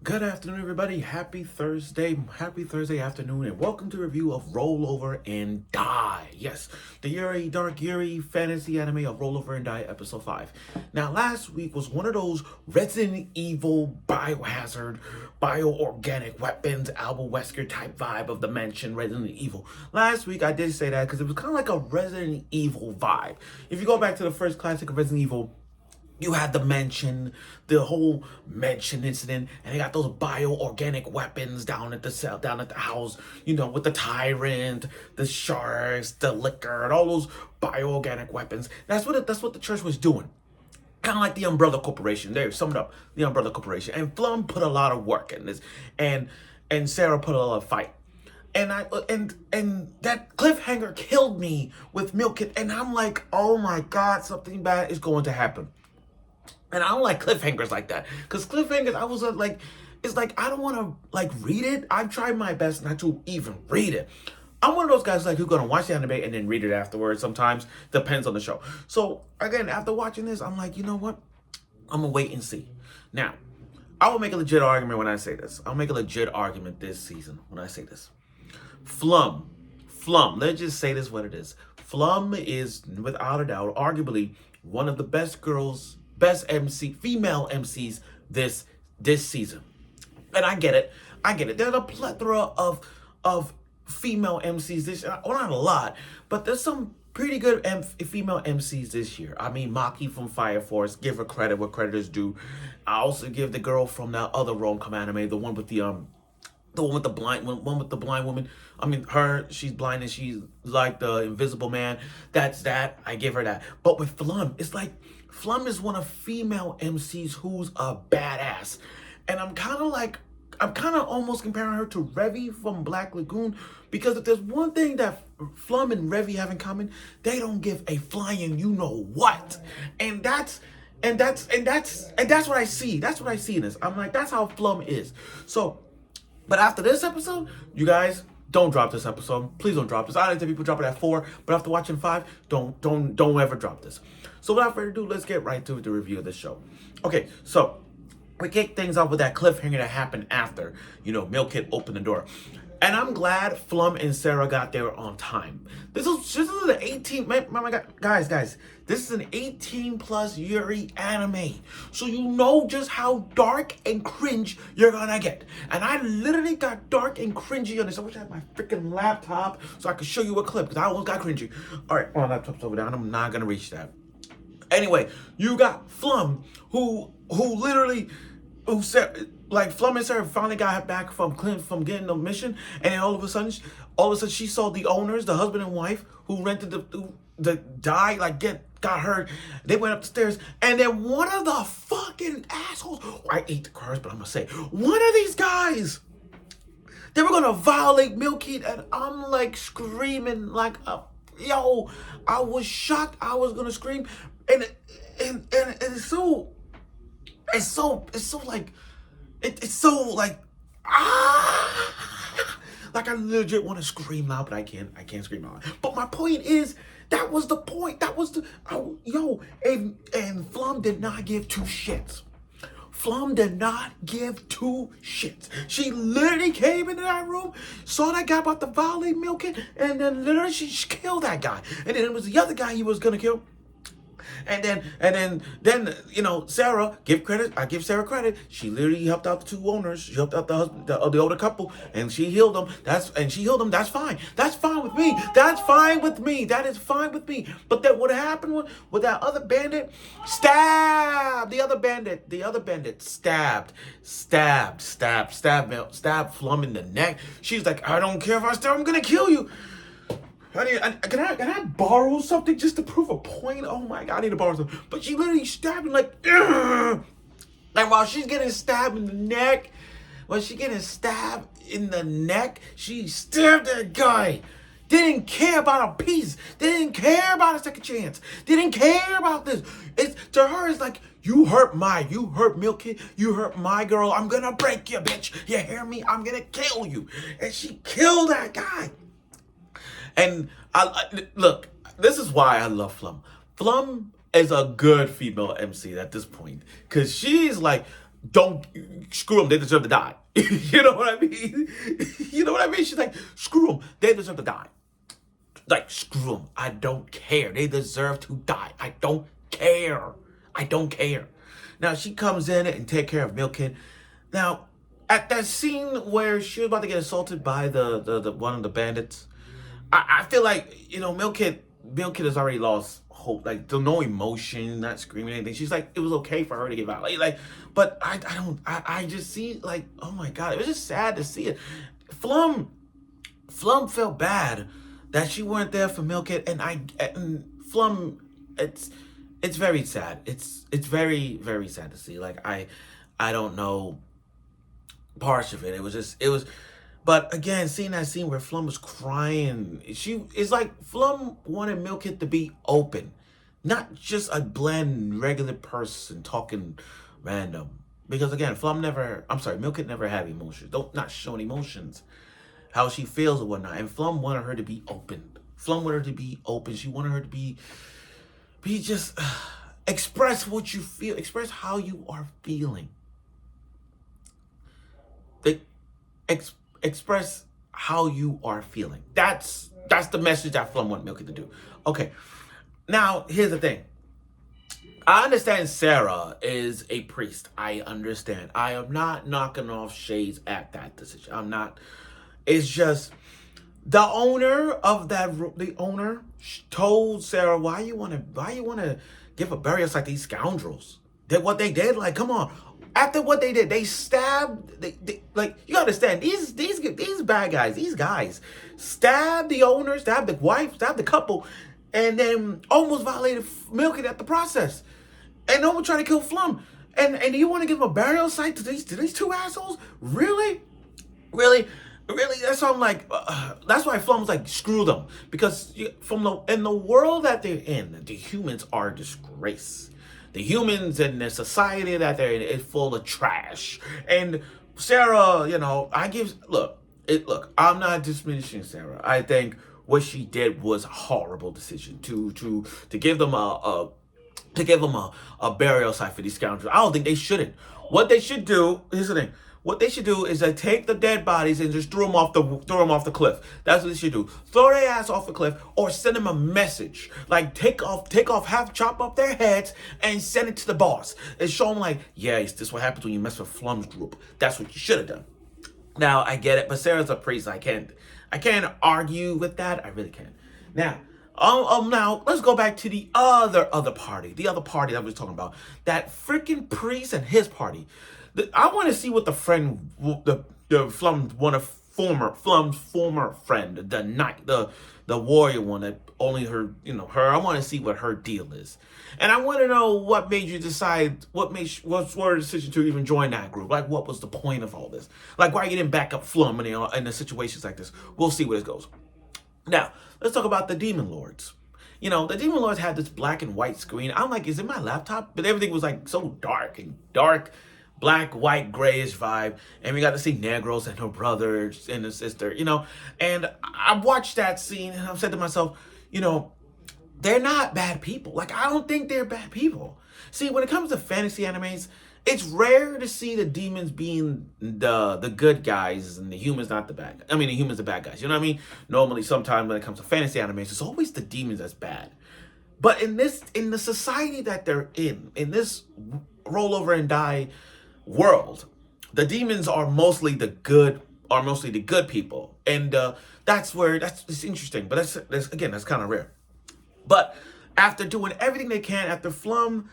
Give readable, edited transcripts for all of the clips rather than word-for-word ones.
Good afternoon, everybody. Happy Thursday. Happy Thursday afternoon, and welcome to a review of Roll Over and Die. Yes, the Yuri, dark Yuri fantasy anime of Roll Over and Die, episode 5. Now, last week was one of those Resident Evil biohazard, bioorganic weapons, Albert Wesker type vibe of the mentioned Resident Evil. Last week, I did say that because it was kind of like a Resident Evil vibe. If you go back to the first classic of Resident Evil, you had the whole mention incident, and they got those bioorganic weapons down at the cell, down at the house, with the tyrant, the sharks, the liquor, and all those bioorganic weapons. That's what the church was doing. Kind of like the Umbrella Corporation. There, sum it up. The Umbrella Corporation. And Flum put a lot of work in this, and Sarah put a lot of fight. And that cliffhanger killed me with Milk It, and I'm like, oh my god, something bad is going to happen. And I don't like cliffhangers like that. Because cliffhangers, I was like, it's like, I don't want to, read it. I've tried my best not to even read it. I'm one of those guys, who's going to watch the anime and then read it afterwards. Sometimes. Depends on the show. So, again, after watching this, I'm like, you know what? I'm going to wait and see. Now, I will make a legit argument when I say this. I'll make a legit argument this season when I say this. Flum, let's just say this what it is. Flum is, without a doubt, arguably one of the best female MCs this season. And I get it. There's a plethora of female MCs this year. Well, not a lot, but there's some pretty good female MCs this year. I mean, Maki from Fire Force, give her credit where credit is due. I also give the girl from that other rom-com anime, the one with the blind woman. I mean, she's blind and she's like the Invisible Man. That. I give her that. But with Flum, it's like Flum is one of flum's MCs who's a badass. And I'm kind of almost comparing her to Revy from Black Lagoon, because if there's one thing that Flum and Revy have in common, they don't give a flying you know what. And that's what I see. That's what I see in this. I'm like, that's how Flum is. So, but after this episode, you guys, don't drop this episode. Please don't drop this. I understand people drop it at 4, but after watching 5, don't ever drop this. So without further ado, let's get right to the review of the show. Okay, so we kick things off with that cliffhanger that happened after, Milk Kid opened the door. And I'm glad Flum and Sarah got there on time. This is an 18, my God, guys, this is an 18 plus Yuri anime. So you know just how dark and cringe you're gonna get. And I literally got dark and cringy on this. I wish I had my freaking laptop so I could show you a clip, because I almost got cringy. All right, my laptop's over there, and I'm not gonna reach that. Anyway, you got Flum, who said, like, Flum and Sarah finally got back from getting the mission, and then all of a sudden she saw the owners, the husband and wife, who rented the got hurt. They went up the stairs, and then one of the fucking assholes, I ate the cars, but I'm gonna say, one of these guys, they were gonna violate Milky, and I'm like screaming like, yo, I was shocked. I was gonna scream, and it's so like, like I legit want to scream loud, but I can't scream loud. But my point is, that was the point. That was and Flum did not give two shits. Flum did not give two shits. She literally came into that room, saw that guy about to violate Milk It, and then literally she killed that guy. And then it was the other guy he was gonna kill. And then Sarah, I give Sarah credit. She literally helped out the two owners. She helped out the husband, the older couple, and she healed them. That's fine. That's fine with me. That is fine with me. But then what happened with that other bandit? Stabbed the other bandit. Stabbed Flum in the neck. She's like, I don't care if I stab, I'm gonna kill you. Can I borrow something just to prove a point? Oh my God, I need to borrow something. But she literally stabbed him like while she's getting stabbed in the neck. She stabbed that guy. Didn't care about a piece. Didn't care about a second chance. Didn't care about this. To her, it's like, you hurt Milky, you hurt my girl. I'm gonna break you, bitch. You hear me? I'm gonna kill you. And she killed that guy. And look, this is why I love Flum. Flum is a good female MC at this point, because she's like, don't screw them. They deserve to die. You know what I mean? You know what I mean? She's like, screw them. They deserve to die. Like, screw them. I don't care. They deserve to die. I don't care. I don't care. Now, she comes in and take care of Milk Kid. Now, at that scene where she was about to get assaulted by the one of the bandits, I feel like, Milk Kid has already lost hope. Like, there's no emotion, not screaming anything. She's like, it was okay for her to give out. But I just see, like, oh my God, it was just sad to see it. Flum felt bad that she weren't there for Milk Kid, and Flum, it's very sad. It's very, very sad to see. Like, I don't know parts of it. It was, but again, seeing that scene where Flum was crying, it's like Flum wanted Milk Kid to be open, not just a bland, regular person talking random. Because again, Milk Kid never had emotions. Not showing emotions, how she feels or whatnot. And Flum wanted her to be open. Flum wanted her to be open. She wanted her to be just express what you feel, express how you are feeling. Express how you are feeling. That's the message that Flum wanted Milk Kid to do. Okay, now here's the thing. I understand Sarah is a priest. I understand. I am not knocking off shades at that decision. I'm not. It's just the owner told Sarah, why you want to give a burial site to these scoundrels? That what they did? Like, come on. After what they did, they stabbed. Like, you understand, these bad guys, these guys stabbed the owner, stabbed the wife, stabbed the couple, and then almost violated Milk Kid at the process. And no one tried to kill Flum. And you want to give a burial site to these two assholes? Really? That's why I'm like. That's why Flum was like, screw them, because in the world that they're in, the humans are a disgrace. The humans in the society that they're in is full of trash. And Sarah, look, I'm not diminishing Sarah. I think what she did was a horrible decision to give them a burial site for these scoundrels. I don't think they shouldn't. What they should do, here's the thing. What they should do is they take the dead bodies and just throw them off the cliff. That's what they should do. Throw their ass off the cliff, or send them a message. Like, chop up their heads and send it to the boss. And show them, like, yeah, this is what happens when you mess with Flum's group. That's what you should have done. Now, I get it, but Sarah's a priest. I can't argue with that. I really can't. Now, now let's go back to the other party. The other party that we was talking about. That freaking priest and his party. I want to see what the Flum's former friend, the knight, the warrior one that only her. I want to see what her deal is, and I want to know what made you decide. What's your decision to even join that group? Like, what was the point of all this? Like, why you didn't back up Flum in the situations like this? We'll see where it goes. Now, let's talk about the Demon Lords. The Demon Lords had this black and white screen. I'm like, is it my laptop? But everything was like so dark, black, white, grayish vibe. And we got to see Negros and her brothers and his sister, And I watched that scene and I said to myself, they're not bad people. Like, I don't think they're bad people. See, when it comes to fantasy animes, it's rare to see the demons being the good guys and the humans not the bad guys. I mean, the humans the bad guys. You know what I mean? Normally, sometimes when it comes to fantasy animes, it's always the demons that's bad. But in the society that they're in this roll over and die world, the demons are mostly the good people, and it's interesting. But that's kind of rare. But after doing everything they can, after Flum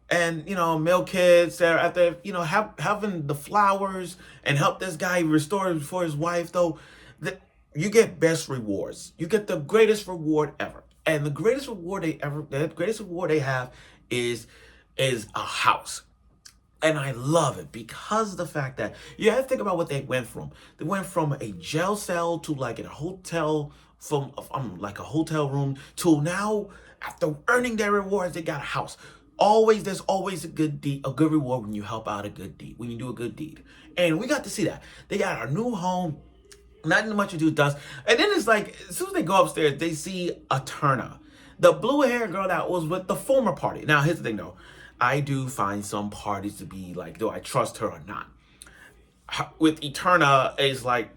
and Milk Kid, Sarah, after having the flowers and help this guy restore before his wife, though, you get best rewards. You get the greatest reward ever, and the greatest reward they have is a house. And I love it because of the fact that you have to think about what they went from. They went from a jail cell to like a hotel, from like a hotel room, to now, after earning their rewards, they got a house. There's always a good reward when you help out a good deed, when you do a good deed. And we got to see that. They got a new home, nothing much to do with us. And then it's like, as soon as they go upstairs, they see Eterna, the blue-haired girl that was with the former party. Now, here's the thing though. I do find some parties to be like, do I trust her or not? With Eterna, is like,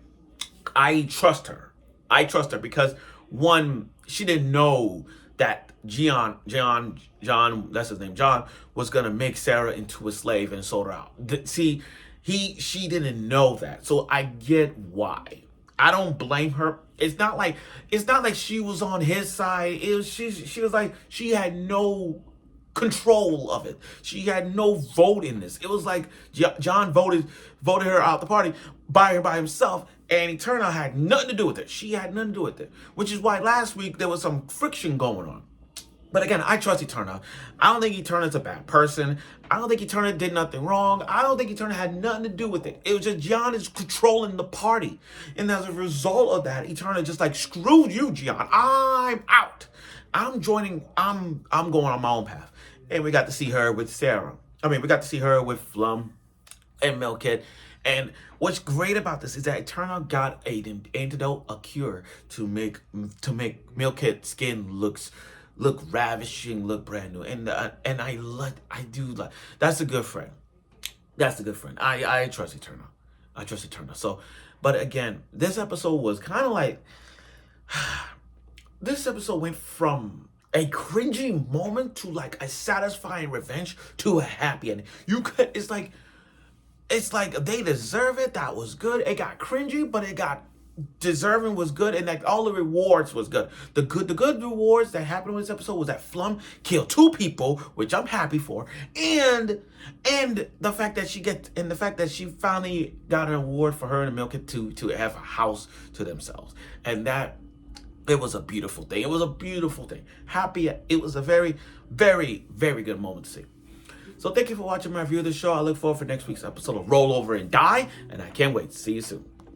I trust her. I trust her because one, she didn't know that John, that's his name, John, was gonna make Sarah into a slave and sold her out. See, she didn't know that, so I get why. I don't blame her. It's not like she was on his side. She was like, she had no control of it. She had no vote in this. It was like John voted her out the party by himself, and Eterna had nothing to do with it. She had nothing to do with it, which is why last week there was some friction going on. But again, I trust Eterna. I don't think Eterna's a bad person. I don't think Eterna did nothing wrong. I don't think Eterna had nothing to do with it. It was just Gian is controlling the party. And as a result of that, Eterna just like, screw you, Gian. I'm out. I'm going on my own path. And we got to see her with Sarah. We got to see her with Flum and Milkhead. And what's great about this is that Eterna got an antidote, a cure to make Milkhead's skin look ravishing, look brand new. And I do like, that's a good friend. That's a good friend. I trust Eterna. I trust Eterna. So, but again, this episode was kind of like, this episode went from a cringy moment to like a satisfying revenge to a happy ending. It's like they deserve it. That was good. It got cringy, but it got deserving was good, and like all the rewards was good. The good rewards that happened with this episode was that Flum killed 2 people, which I'm happy for, and the fact that she finally got an award for her and Milk to have a house to themselves, and that it was a beautiful thing. It was a beautiful thing. Happy. It was a very, very, very good moment to see. So thank you for watching my review of the show. I look forward for next week's episode of Roll Over and Die, and I can't wait to see you soon.